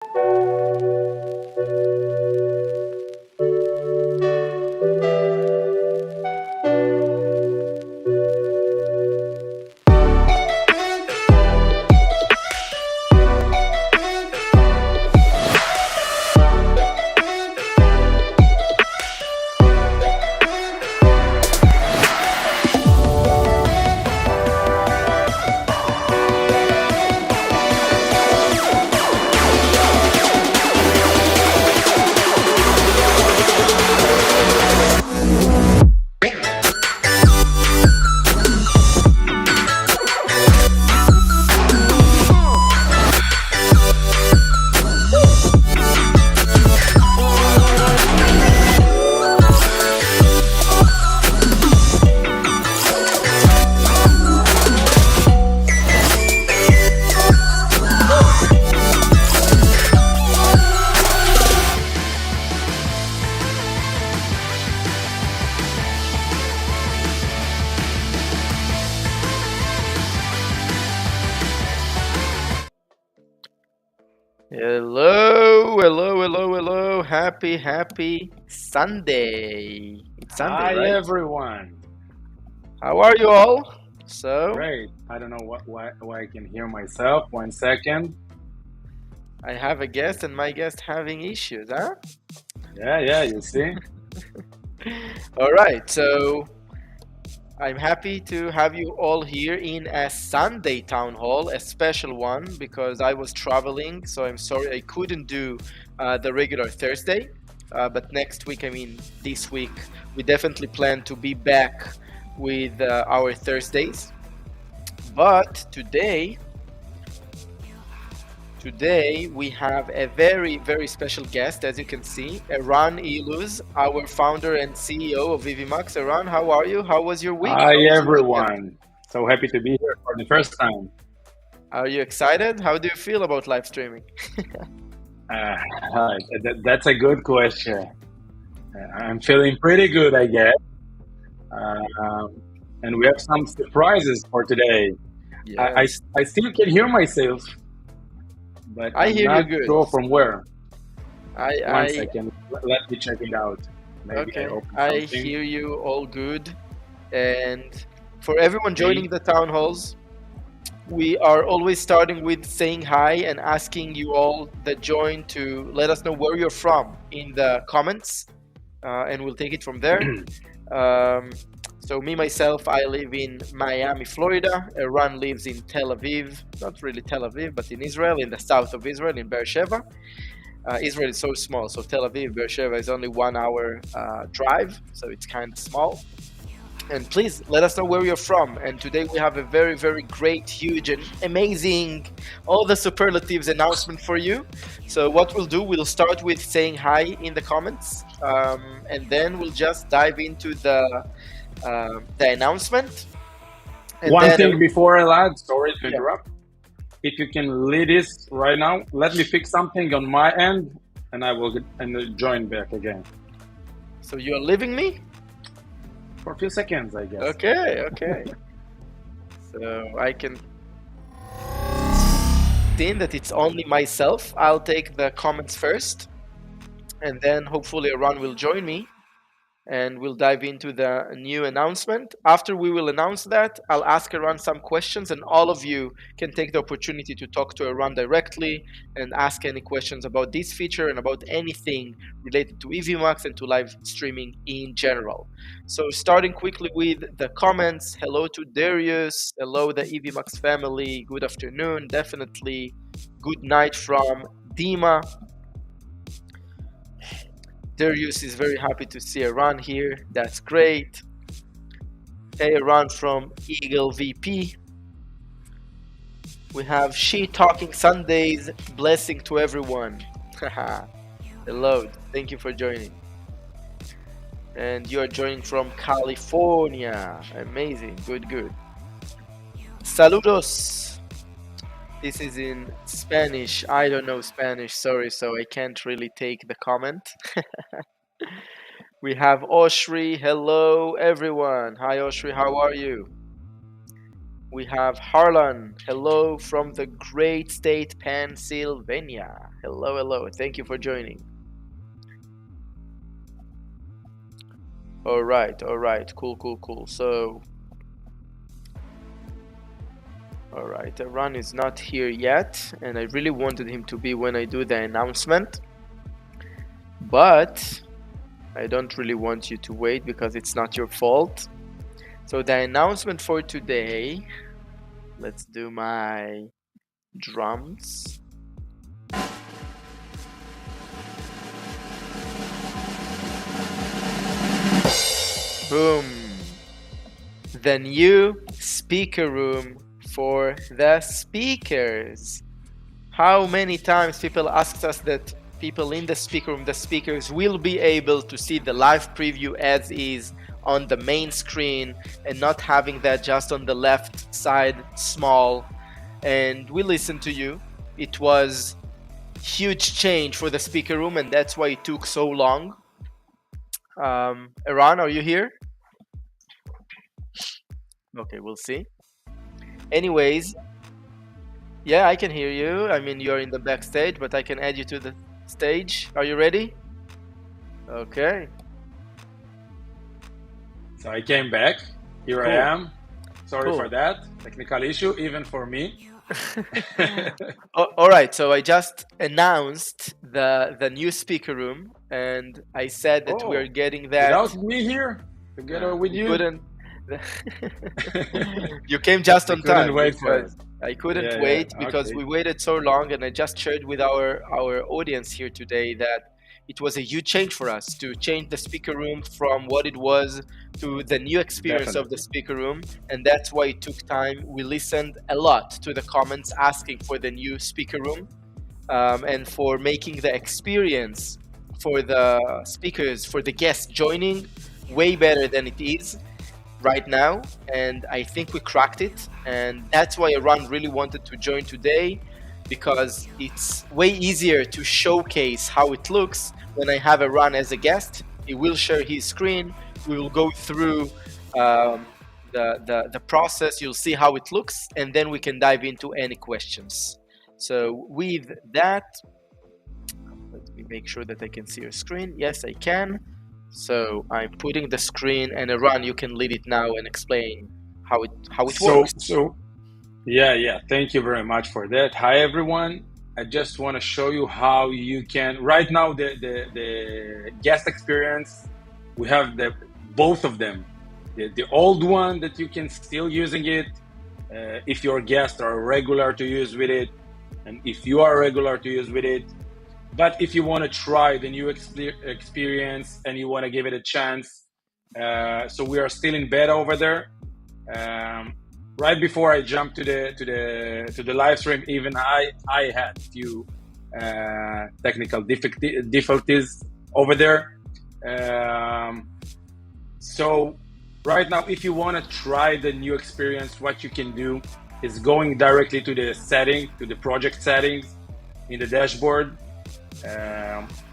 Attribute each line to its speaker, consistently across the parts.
Speaker 1: Hello. Happy Sunday. It's Sunday,
Speaker 2: Hi
Speaker 1: right?
Speaker 2: everyone.
Speaker 1: How are you all? So,
Speaker 2: Great. I don't know why I can hear myself. 1 second.
Speaker 1: I have a guest and my guest having issues, huh?
Speaker 2: Yeah, you see?
Speaker 1: All right, so I'm happy to have you all here in a Sunday town hall, a special one because I was traveling, so I'm sorry I couldn't do the regular Thursday. But next week, I mean this week, we definitely plan to be back with our Thursdays. But today we have a very special guest, as you can see, Eran Iluz, our founder and CEO of Evmux. Eran, how are you? How was your week?
Speaker 2: Hi
Speaker 1: How was your weekend?
Speaker 2: everyone. So happy to be here for the first time.
Speaker 1: Are you excited? How do you feel about live streaming?
Speaker 2: Uh, that's a good question. I'm feeling pretty good, I guess. Um, and we have some surprises for today.
Speaker 1: Yes,
Speaker 2: I still can hear myself, but
Speaker 1: I
Speaker 2: I'm
Speaker 1: hear you
Speaker 2: not
Speaker 1: good.
Speaker 2: sure from where.
Speaker 1: I,
Speaker 2: One
Speaker 1: I,
Speaker 2: second. Let me check it out. Maybe I
Speaker 1: okay,
Speaker 2: open
Speaker 1: I
Speaker 2: something.
Speaker 1: hear you all good. And for everyone
Speaker 2: Okay.
Speaker 1: joining the town halls, we are always starting with saying hi and asking you all that join to let us know where you're from in the comments, and we'll take it from there. Um, so me myself, I live in Miami, Florida. Eran lives in Tel Aviv, not really Tel Aviv, but in Israel, in the south of Israel, in Beersheba. Israel is so small, so Tel Aviv, Beersheba is only 1 hour drive, so it's kind of small. And please let us know where you're from. And today we have a very great, huge, and amazing, all the superlatives announcement for you. So what we'll do, we'll start with saying hi in the comments, and then we'll just dive into the announcement. And
Speaker 2: One
Speaker 1: then,
Speaker 2: thing before I lad, sorry to
Speaker 1: yeah.
Speaker 2: interrupt. If you can lead this right now, let me fix something on my end, and I will join back again
Speaker 1: So you are leaving me?
Speaker 2: for a few seconds, I guess.
Speaker 1: Okay. So I can see that it's only myself. I'll take the comments first, and then hopefully Ron will join me and we'll dive into the new announcement. After we will announce that, I'll ask Eran some questions, and all of you can take the opportunity to talk to Eran directly and ask any questions about this feature and about anything related to Evmux and to live streaming in general. So, starting quickly with the comments, hello to Darius, hello the Evmux family, good afternoon, definitely good night from Dima. Darius is very happy to see Eran here. That's great. Hey, Eran from Eagle VP. We have She Talking Sundays. Blessing to everyone. Hello. Thank you for joining. And you are joining from California. Amazing. Good. Saludos. This is in Spanish. I don't know Spanish, sorry, so I can't really take the comment. We have Oshri. Hello, everyone. Hi, Oshri. How are you? We have Harlan. Hello from the great state Pennsylvania. Hello, hello. Thank you for joining. All right, all right. Cool, cool, cool. So, all right, Ron is not here yet, and I really wanted him to be when I do the announcement, but I don't really want you to wait because it's not your fault. So the announcement for today, let's do my drums. Boom. The new speaker room for the speakers. How many times people asked us that people in the speaker room, the speakers, will be able to see the live preview as is on the main screen and not having that just on the left side small. And we listened to you. It was huge change for the speaker room, and that's why it took so long. Eran, are you here? Okay, we'll see. Anyways, yeah, I can hear you. I mean, you're in the backstage, but I can add you to the stage. Are you ready? Okay.
Speaker 2: So I came back. Here
Speaker 1: Cool.
Speaker 2: I am. Sorry
Speaker 1: Cool.
Speaker 2: for that. Technical issue, even for me.
Speaker 1: All right, so I just announced the new speaker room, and I said that we're getting that
Speaker 2: without me here, together with you.
Speaker 1: Couldn't. You came just on time.
Speaker 2: Wait for it.
Speaker 1: I couldn't
Speaker 2: Yeah,
Speaker 1: wait
Speaker 2: yeah,
Speaker 1: because
Speaker 2: okay.
Speaker 1: we waited so long, and I just shared with our audience here today that it was a huge change for us to change the speaker room from what it was to the new experience of the speaker room, and that's why it took time. We listened a lot to the comments asking for the new speaker room, and for making the experience for the speakers, for the guests joining, way better than it is right now. And I think we cracked it, and that's why Eran really wanted to join today, because it's way easier to showcase how it looks when I have Eran as a guest. He will share his screen. We will go through the process. You'll see how it looks, and then we can dive into any questions. So with that, let me make sure that I can see your screen. Yes, I can. So I'm putting the screen, and Eran, you can lead it now and explain how it works.
Speaker 2: So yeah. Thank you very much for that. Hi everyone. I just want to show you how you can. Right now, the guest experience, we have both of them. The old one that you can still using it if your guests are regular to use with it, and if you are regular to use with it. But if you want to try the new experience and you want to give it a chance, so we are still in beta over there. Right before I jumped to the live stream, even I had a few technical difficulties over there. So right now, if you want to try the new experience, what you can do is going directly to the project settings in the dashboard.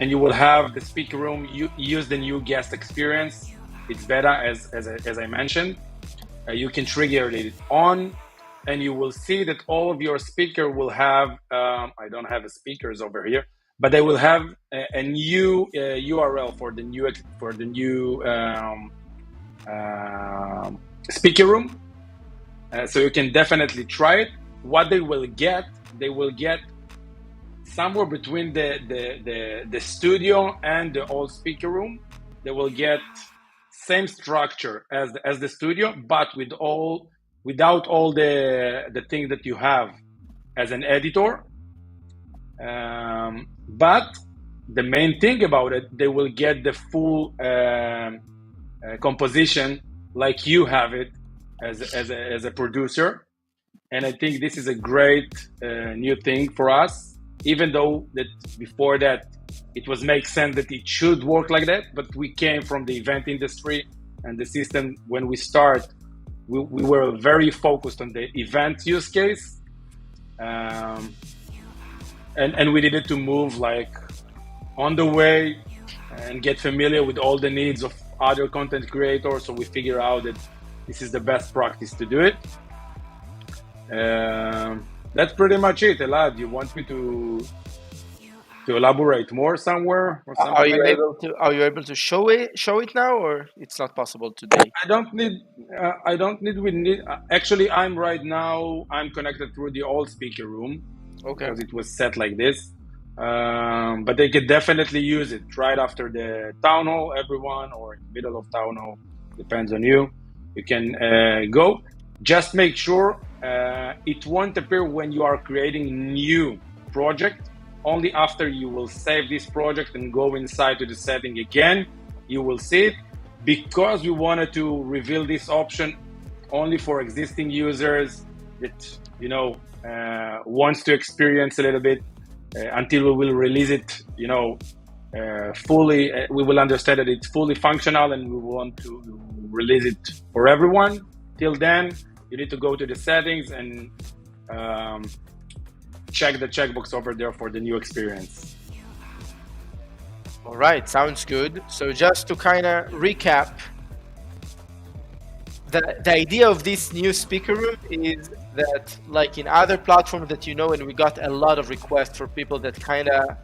Speaker 2: And you will have the speaker room. You use the new guest experience. It's beta, as I mentioned. You can trigger it on, and you will see that all of your speaker will have. I don't have speakers over here, but they will have a new URL for the new speaker room. So you can definitely try it. What they will get somewhere between the studio and the old speaker room. They will get same structure as the studio, but without all the things that you have as an editor. But the main thing about it, they will get the full composition like you have it as a producer. And I think this is a great new thing for us. Even though that before that it was make sense that it should work like that, but we came from the event industry, and the system when we start, we were very focused on the event use case, and we needed to move like on the way and get familiar with all the needs of other content creators. So we figure out that this is the best practice to do it. That's pretty much it. Elad, you want me to elaborate more somewhere or
Speaker 1: Are
Speaker 2: something
Speaker 1: you
Speaker 2: like that?
Speaker 1: able to show it now, or it's not possible today?
Speaker 2: I don't need. I don't need. We need. Actually, I'm right now. I'm connected through the old speaker room
Speaker 1: Okay.
Speaker 2: because it was set like this. But they could definitely use it right after the town hall, everyone, or in the middle of town hall. Depends on you. You can go. Just make sure it won't appear when you are creating new project. Only after you will save this project and go inside to the setting again, you will see it, because we wanted to reveal this option only for existing users that wants to experience a little bit until we will release it fully. We will understand that it's fully functional and we want to release it for everyone. Till then, you need to go to the settings and check the checkbox over there for the new experience.
Speaker 1: All right, sounds good. So just to kind of recap, the idea of this new speaker room is that, like in other platforms that and we got a lot of requests for people that kind of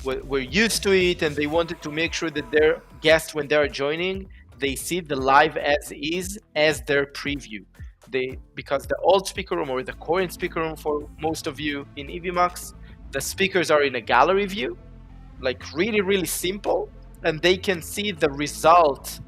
Speaker 1: were used to it, and they wanted to make sure that their guests, when they're joining, they see the live as is as their preview. Because the old speaker room, or the current speaker room for most of you in Evmux, the speakers are in a gallery view, like really, really simple, and they can see the result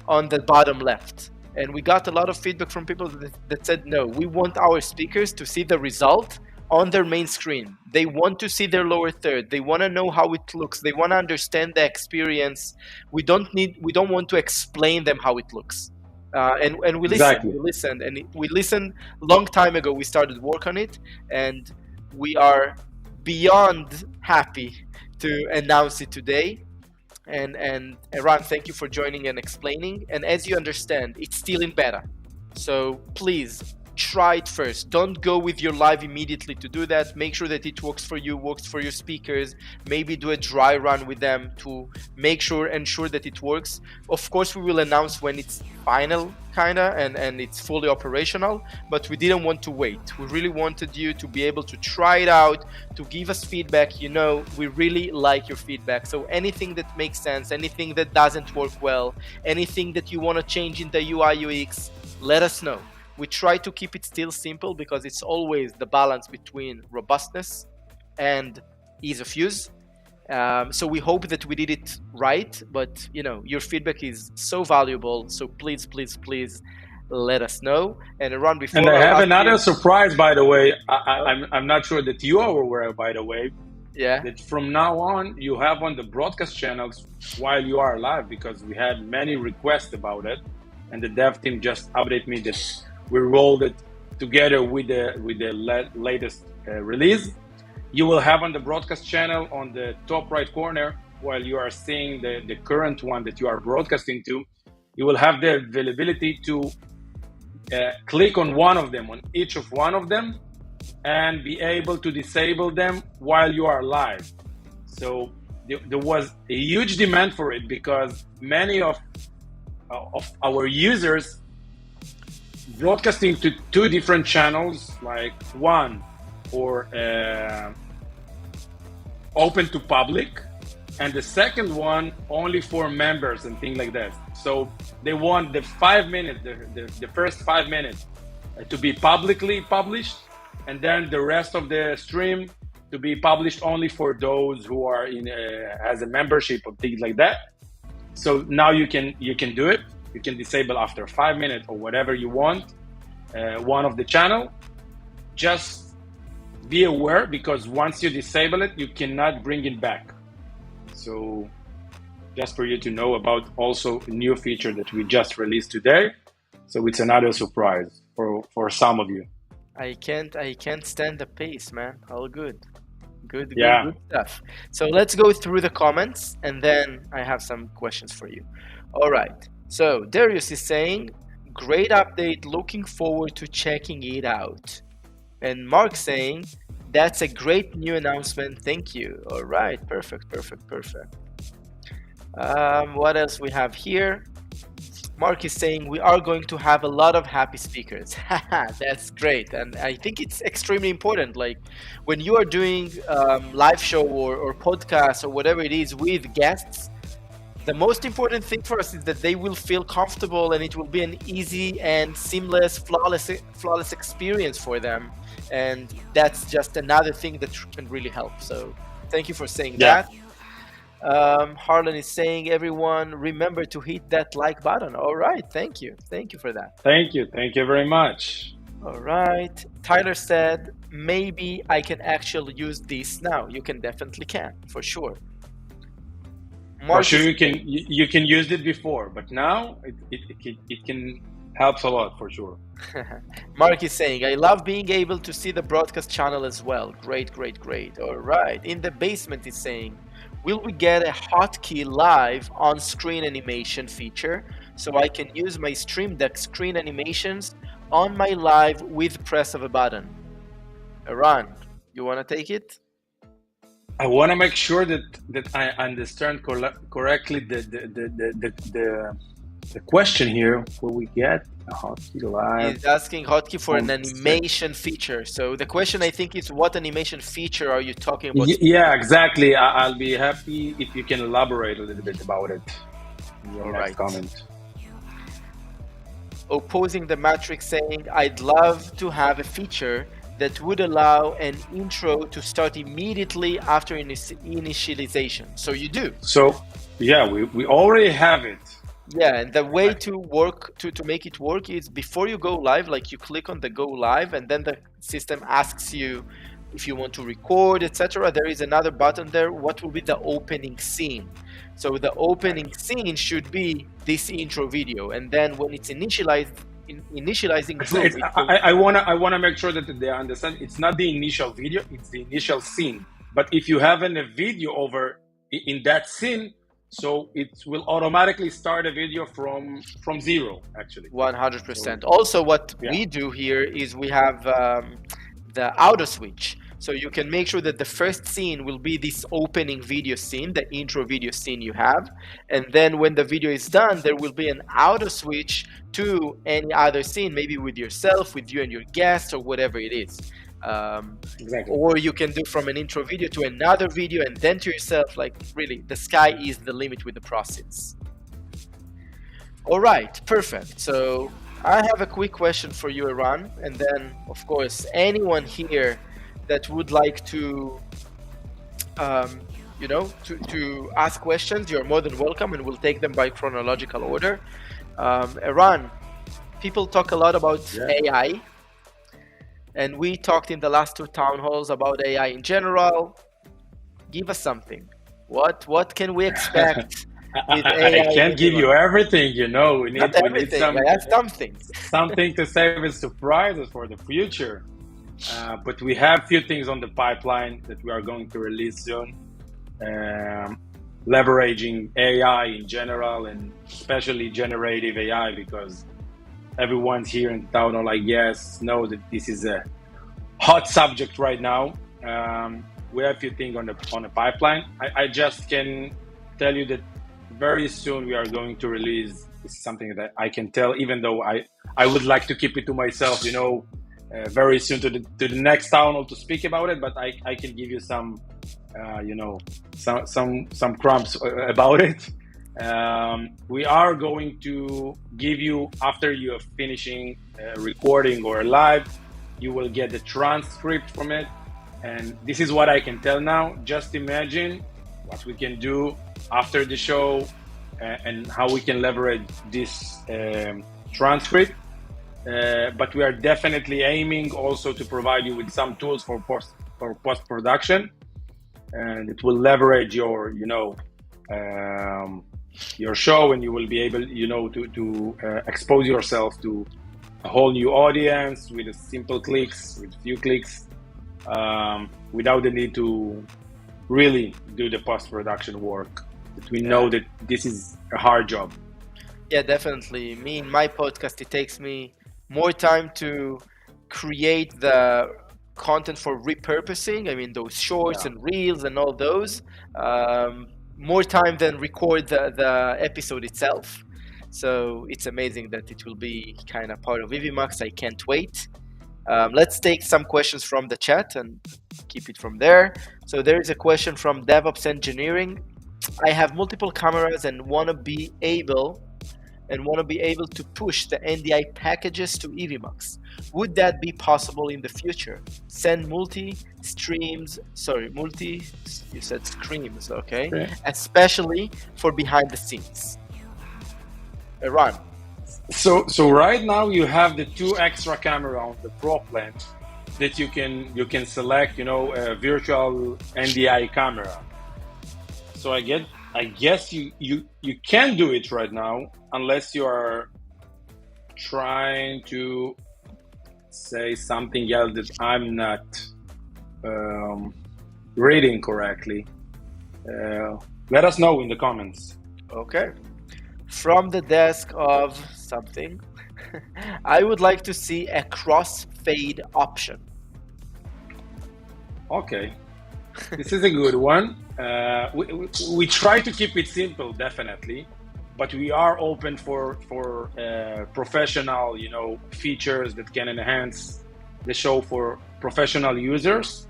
Speaker 1: on the bottom left. And we got a lot of feedback from people that said, no, we want our speakers to see the result on their main screen. They want to see their lower third. They want to know how it looks. They want to understand the experience. We don't want to explain them how it looks. And we
Speaker 2: Exactly.
Speaker 1: we listened long time ago. We started work on it, and we are beyond happy to announce it today. And Eran, thank you for joining and explaining. And as you understand, it's still in beta, so please try it first. Don't go with your live immediately to do that. Make sure that it works for you, works for your speakers. Maybe do a dry run with them to ensure that it works. Of course, we will announce when it's final, and it's fully operational, but we didn't want to wait. We really wanted you to be able to try it out, to give us feedback. We really like your feedback. So anything that makes sense, anything that doesn't work well, anything that you want to change in the UI UX, let us know. We try to keep it still simple because it's always the balance between robustness and ease of use. So we hope that we did it right, but your feedback is so valuable. So please let us know. And Eran, before
Speaker 2: And I have another surprise, by the way. I'm not sure that you are aware, by the way.
Speaker 1: Yeah.
Speaker 2: That from now on you have on the broadcast channels while you are live, because we had many requests about it, and the dev team just updated me that we rolled it together with the latest release. You will have on the broadcast channel on the top right corner, while you are seeing the current one that you are broadcasting to, you will have the availability to click on one of them, on each of one of them, and be able to disable them while you are live. So there was a huge demand for it, because many of our users broadcasting to two different channels, like one or open to public, and the second one only for members and things like that. So they want the 5 minutes, the first 5 minutes to be publicly published, and then the rest of the stream to be published only for those who are in as a membership or things like that. So now you can do it. You can disable after 5 minutes or whatever you want one of the channel. Just be aware, because once you disable it, you cannot bring it back. So just for you to know about also a new feature that we just released today. So it's another surprise for some of you.
Speaker 1: I can't stand the pace, man. All good. Good stuff. So let's go through the comments, and then I have some questions for you. All right. So Darius is saying, great update, looking forward to checking it out. And Mark saying, that's a great new announcement, thank you. All right, perfect. What else we have here? Mark is saying we are going to have a lot of happy speakers. That's great, and I think it's extremely important. Like when you are doing live show or podcast or whatever it is with guests, the most important thing for us is that they will feel comfortable and it will be an easy and seamless, flawless experience for them. And that's just another thing that can really help. So thank you for saying that. Harlan is saying, everyone remember to hit that like button. All right, thank you for that.
Speaker 2: Thank you very much.
Speaker 1: All right, Tyler said maybe I can actually use this now. You definitely can, for sure.
Speaker 2: For sure, you can use it before, but now it can helps a lot for sure.
Speaker 1: Mark is saying, I love being able to see the broadcast channel as well. Great. All right. In the basement is saying, will we get a hotkey live on-screen animation feature so I can use my Stream Deck screen animations on my live with press of a button? Eran, you want to take it?
Speaker 2: I want to make sure that I understand correctly the question here. Will we get a hotkey live?
Speaker 1: He's asking hotkey for an animation feature. So the question, I think, is what animation feature are you talking about?
Speaker 2: Yeah, exactly. I'll be happy if you can elaborate a little bit about it in your next comment.
Speaker 1: Opposing the Matrix saying, I'd love to have a feature that would allow an intro to start immediately after initialization. So you do.
Speaker 2: So yeah, we already have it.
Speaker 1: Yeah, and the way to work to make it work is before you go live, like you click on the go live, and then the system asks you if you want to record, etc. There is another button there. What will be the opening scene? So the opening scene should be this intro video, and then when it's initializing.
Speaker 2: I wanna make sure that they understand. It's not the initial video; it's the initial scene. But if you have a video over in that scene, so it will automatically start a video from zero, actually.
Speaker 1: 100%. Also, what we do here is we have the auto switch. So you can make sure that the first scene will be this opening video scene, the intro video scene you have. And then when the video is done, there will be an auto switch to any other scene, maybe with yourself, with you and your guest, or whatever it is.
Speaker 2: Exactly.
Speaker 1: Or you can do from an intro video to another video and then to yourself. Like really, the sky is the limit with the process. All right, perfect. So I have a quick question for you, Eran, and then of course anyone here that would like to to ask questions, you're more than welcome, and we'll take them by chronological order. Eran, people talk a lot about AI. And we talked in the last two town halls about AI in general. Give us something. What can we expect with AI?
Speaker 2: I can't give you everything, We need
Speaker 1: something.
Speaker 2: Something to save as surprises for the future. But we have a few things on the pipeline that we are going to release soon. Leveraging AI in general, and especially generative AI, because everyone's here in town hall, I guess, know that this is a hot subject right now. We have a few things on the pipeline. I just can tell you that very soon we are going to release something that I can tell, even though I would like to keep it to myself, very soon to the next town hall to speak about it. But I can give you some crumbs about it. We are going to give you, after you are finishing recording or live, you will get the transcript from it. And this is what I can tell now. Just imagine what we can do after the show and how we can leverage this transcript. But we are definitely aiming also to provide you with some tools for post-production. And it will leverage your show, and you will be able, to expose yourself to a whole new audience with simple clicks, with few clicks, without the need to really do the post-production work. That we know that this is a hard job.
Speaker 1: Yeah, definitely. Me, in my podcast, it takes me more time to create the content for repurposing. I mean, those shorts and reels and all those. More time than record the episode itself. So it's amazing that it will be kind of part of Evmux. I can't wait. Let's take some questions from the chat and keep it from there. So there is a question from DevOps Engineering. I have multiple cameras and want to be able to push the NDI packages to Evmux. Would that be possible in the future? Send multi, you said screams, okay? Especially for behind the scenes. Ron.
Speaker 2: So right now you have the 2 extra camera on the Pro plan that you can select, a virtual NDI camera. So I guess you can do it right now unless you are trying to say something else that I'm not reading correctly. Let us know in the comments.
Speaker 1: Okay. From the desk of something, I would like to see a crossfade option.
Speaker 2: Okay, this is a good one. We try to keep it simple, definitely, but we are open for professional, features that can enhance the show for professional users.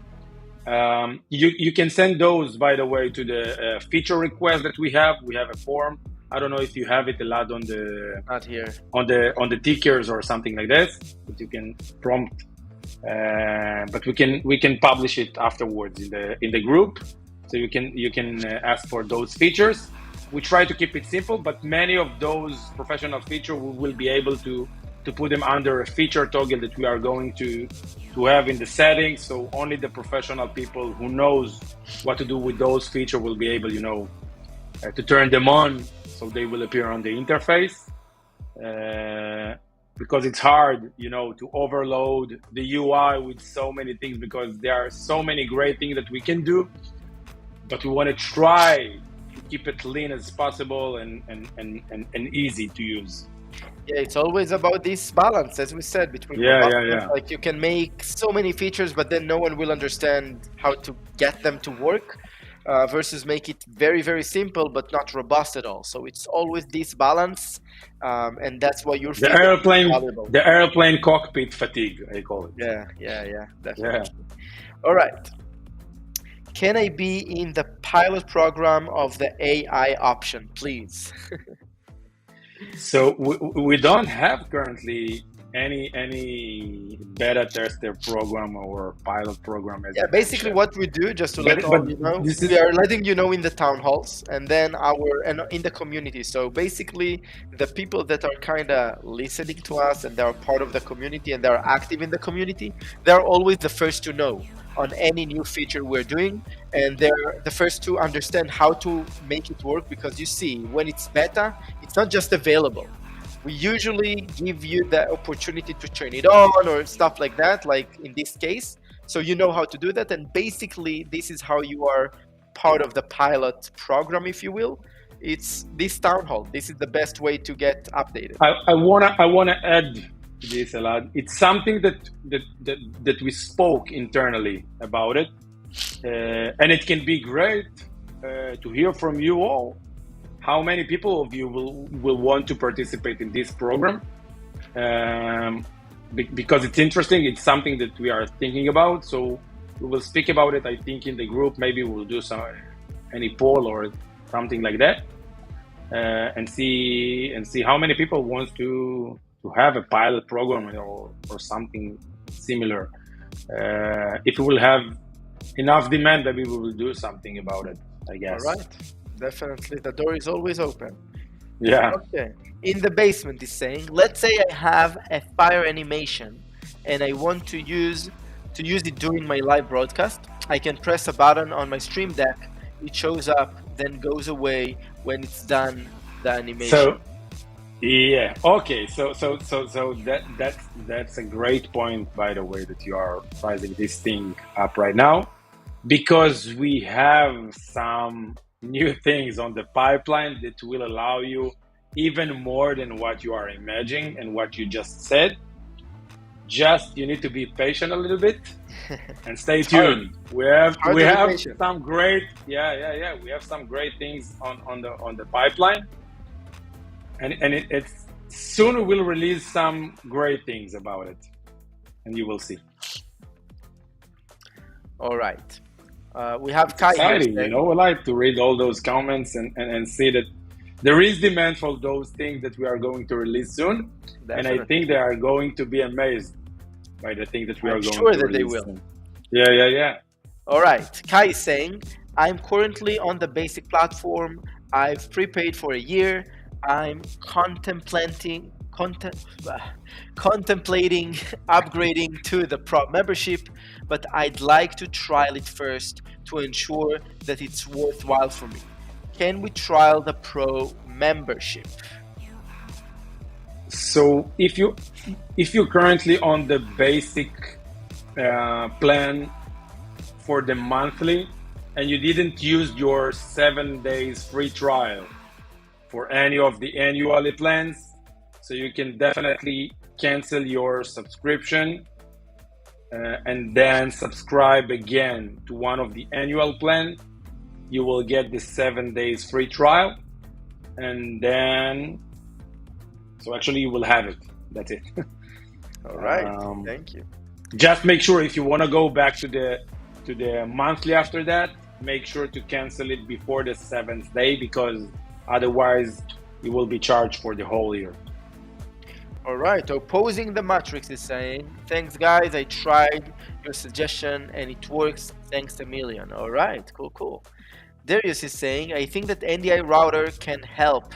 Speaker 2: You can send those, by the way, to the feature request that we have. We have a form. I don't know if you have it allowed on the
Speaker 1: not here
Speaker 2: on the tickers or something like that, but you can prompt. But we can publish it afterwards in the group, so you can ask for those features. We try to keep it simple, but many of those professional features we will be able to put them under a feature toggle that we are going to have in the settings. So only the professional people who knows what to do with those features will be able, to turn them on, so they will appear on the interface. Because it's hard, to overload the UI with so many things, because there are so many great things that we can do, but we want to try to keep it lean as possible and easy to use.
Speaker 1: Yeah, it's always about this balance, as we said, between like you can make so many features, but then no one will understand how to get them to work. Versus make it very, very simple but not robust at all. So it's always this balance, and that's why you're
Speaker 2: the airplane cockpit fatigue, I call it.
Speaker 1: Yeah, definitely. All right. Can I be in the pilot program of the AI option, please?
Speaker 2: So we don't have currently any beta tester program or pilot program.
Speaker 1: Basically what we do, just to let all you know, we are letting you know in the town halls and then in the community. So basically the people that are kind of listening to us and they are part of the community and they are active in the community, they're always the first to know on any new feature we're doing, and they're the first to understand how to make it work, because you see, when it's beta, it's not just available. We usually give you the opportunity to turn it on or stuff like that, like in this case, so you know how to do that. And basically this is how you are part of the pilot program, if you will. It's this town hall. This is the best way to get updated.
Speaker 2: I wanna add this, Elad. It's something that we spoke internally about it, and it can be great to hear from you all. How many people of you will want to participate in this program? Because it's interesting. It's something that we are thinking about. So we will speak about it, I think, in the group. Maybe we'll do any poll or something like that, and see how many people want to have a pilot program or something similar. If we will have enough demand, maybe we will do something about it, I guess.
Speaker 1: All right. Definitely, the door is always open.
Speaker 2: Yeah.
Speaker 1: Okay. In the basement is saying, let's say I have a fire animation and I want to use it during my live broadcast. I can press a button on my stream deck. It shows up, then goes away when it's done the animation.
Speaker 2: So, yeah. Okay. So that's a great point, by the way, that you are rising this thing up right now, because we have some new things on the pipeline that will allow you even more than what you are imagining and what you just said. Just you need to be patient a little bit and stay tuned. We have some great we have some great things on the pipeline. and it's soon we'll release some great things about it, and you will see.
Speaker 1: All right. We have
Speaker 2: It's
Speaker 1: Kai here
Speaker 2: exciting,
Speaker 1: saying,
Speaker 2: I like to read all those comments and see that there is demand for those things that we are going to release soon. And I
Speaker 1: definitely.
Speaker 2: think they are going to be amazed by the thing that we are
Speaker 1: I'm
Speaker 2: going
Speaker 1: sure
Speaker 2: to
Speaker 1: that they
Speaker 2: release
Speaker 1: will.
Speaker 2: soon. Yeah.
Speaker 1: All right. Kai is saying, I'm currently on the basic platform. I've prepaid for a year. I'm contemplating upgrading to the Pro membership, but I'd like to trial it first to ensure that it's worthwhile for me. Can we trial the Pro membership?
Speaker 2: So if you're currently on the basic plan for the monthly and you didn't use your 7 days free trial for any of the annual plans, so you can definitely cancel your subscription and then subscribe again to one of the annual plan. You will get the 7 days free trial, and then so actually you will have it. That's it.
Speaker 1: All right. Thank you.
Speaker 2: Just make sure if you want to go back to the monthly after that, make sure to cancel it before the 7th day, because otherwise you will be charged for the whole year.
Speaker 1: All right. Opposing the Matrix is saying, thanks guys, I tried your suggestion and it works. Thanks a million. All right. Cool. Darius is saying, I think that NDI router can help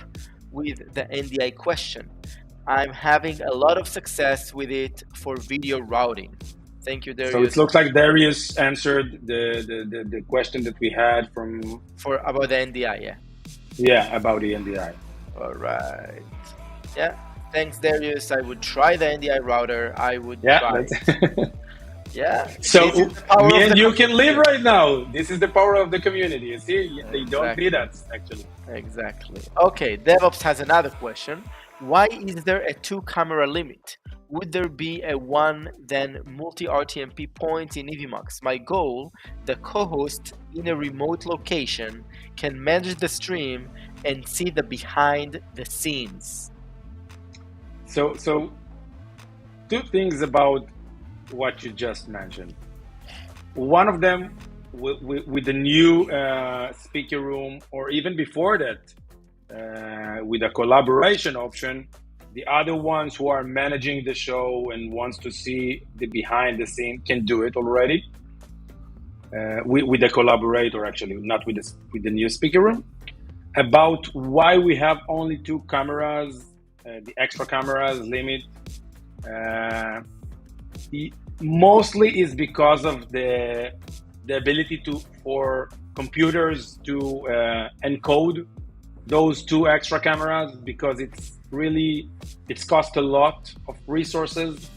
Speaker 1: with the NDI question. I'm having a lot of success with it for video routing. Thank you, Darius.
Speaker 2: So it looks like Darius answered the question that we had
Speaker 1: about the NDI, yeah.
Speaker 2: Yeah, about the NDI.
Speaker 1: All right. Yeah. Thanks, Darius. I would try the NDI router. I would try. Yeah.
Speaker 2: So me and you can live right now. This is the power of the community. You see, they don't need us, actually.
Speaker 1: Exactly. Okay, DevOps has another question. Why is there a 2-camera limit? Would there be a one then multi-RTMP point in Evmux? My goal, the co-host in a remote location can manage the stream and see the behind the scenes.
Speaker 2: So two things about what you just mentioned. One of them with the new speaker room, or even before that, with a collaboration option. The other ones who are managing the show and wants to see the behind the scene can do it already with the collaborator, actually, not with the new speaker room. About why we have only 2 cameras, the extra cameras limit, mostly is because of the ability for computers to encode those 2 extra cameras, because it's cost a lot of resources.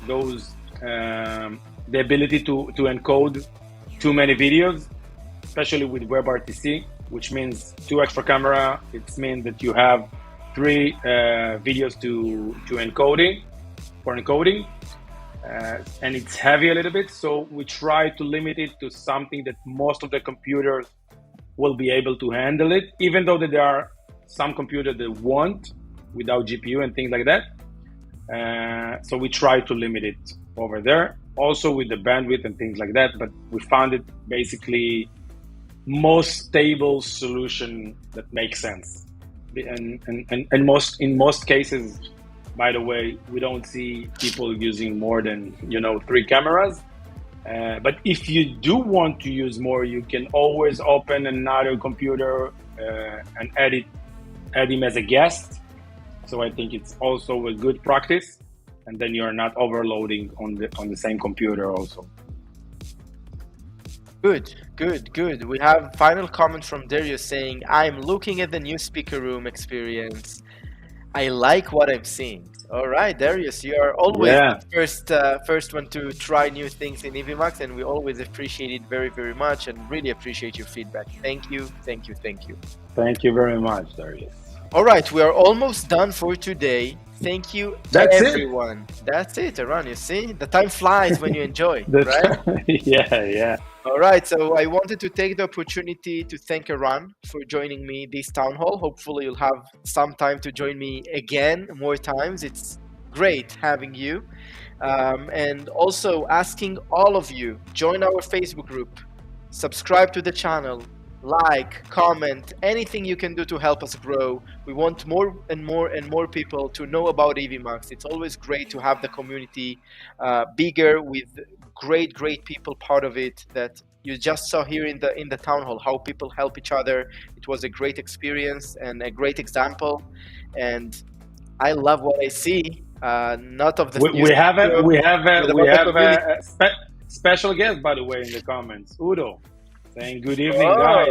Speaker 2: Those the ability to encode too many videos, especially with WebRTC, which means 2 extra camera. It means that you have 3 videos to encoding for encoding, and it's heavy a little bit. So we try to limit it to something that most of the computers will be able to handle it, even though that there are some computers that won't without GPU and things like that. So we try to limit it over there, also with the bandwidth and things like that. But we found it basically most stable solution that makes sense. And in most cases, by the way, we don't see people using more than 3 cameras. But if you do want to use more, you can always open another computer and add him as a guest. So I think it's also a good practice, and then you're not overloading on the same computer also.
Speaker 1: Good. We have final comment from Darius saying, I'm looking at the new speaker room experience. I like what I'm seeing. All right, Darius, you are always the first one to try new things in Evmux, and we always appreciate it very, very much, and really appreciate your feedback. Thank you.
Speaker 2: Thank you very much, Darius.
Speaker 1: All right, we are almost done for today. Thank you,
Speaker 2: That's it.
Speaker 1: everyone. That's it, Aaron. You see, the time flies when you enjoy,
Speaker 2: That's
Speaker 1: right?
Speaker 2: yeah, yeah.
Speaker 1: All right, so I wanted to take the opportunity to thank Aaron for joining me this town hall. Hopefully, you'll have some time to join me again more times. It's great having you. And also asking all of you, join our Facebook group, subscribe to the channel, like, comment, anything you can do to help us grow. We want more and more and more people to know about Evmux. It's always great to have the community bigger with great people part of it that you just saw here in the town hall how people help each other. It was a great experience and a great example, and I love what I see. Not of the
Speaker 2: We,
Speaker 1: new
Speaker 2: we have a
Speaker 1: studio,
Speaker 2: we have
Speaker 1: but
Speaker 2: a we
Speaker 1: about the
Speaker 2: have
Speaker 1: community.
Speaker 2: special guest, by the way, in the comments. Udo saying good evening,
Speaker 1: Oh,
Speaker 2: guys.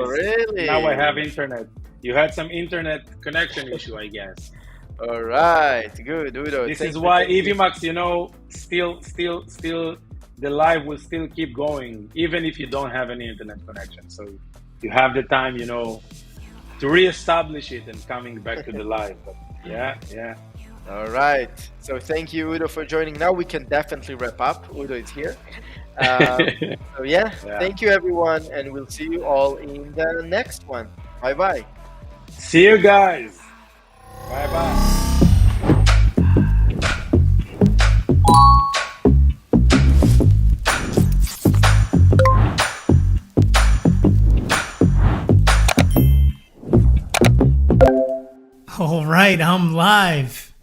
Speaker 2: Now I have
Speaker 1: really?
Speaker 2: internet. You had some internet connection issue, I guess.
Speaker 1: All right, good, Udo.
Speaker 2: This is
Speaker 1: Thank you,
Speaker 2: why
Speaker 1: thank you.
Speaker 2: Evmux, still the live will still keep going, even if you don't have any internet connection. So you have the time, to reestablish it and coming back to the live. But yeah.
Speaker 1: All right. So thank you, Udo, for joining. Now we can definitely wrap up. Udo is here. Um, so yeah,
Speaker 2: Yeah.
Speaker 1: thank you, everyone, and we'll see you all in the next one. Bye bye.
Speaker 2: See you guys. Bye bye.
Speaker 3: All right, I'm live.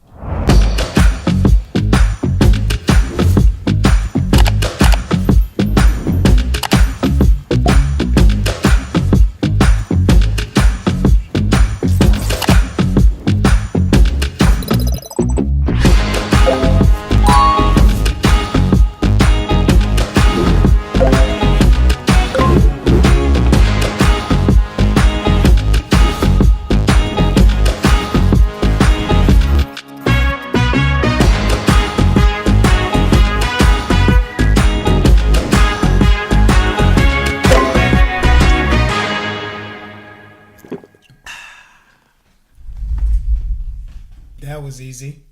Speaker 3: That was easy.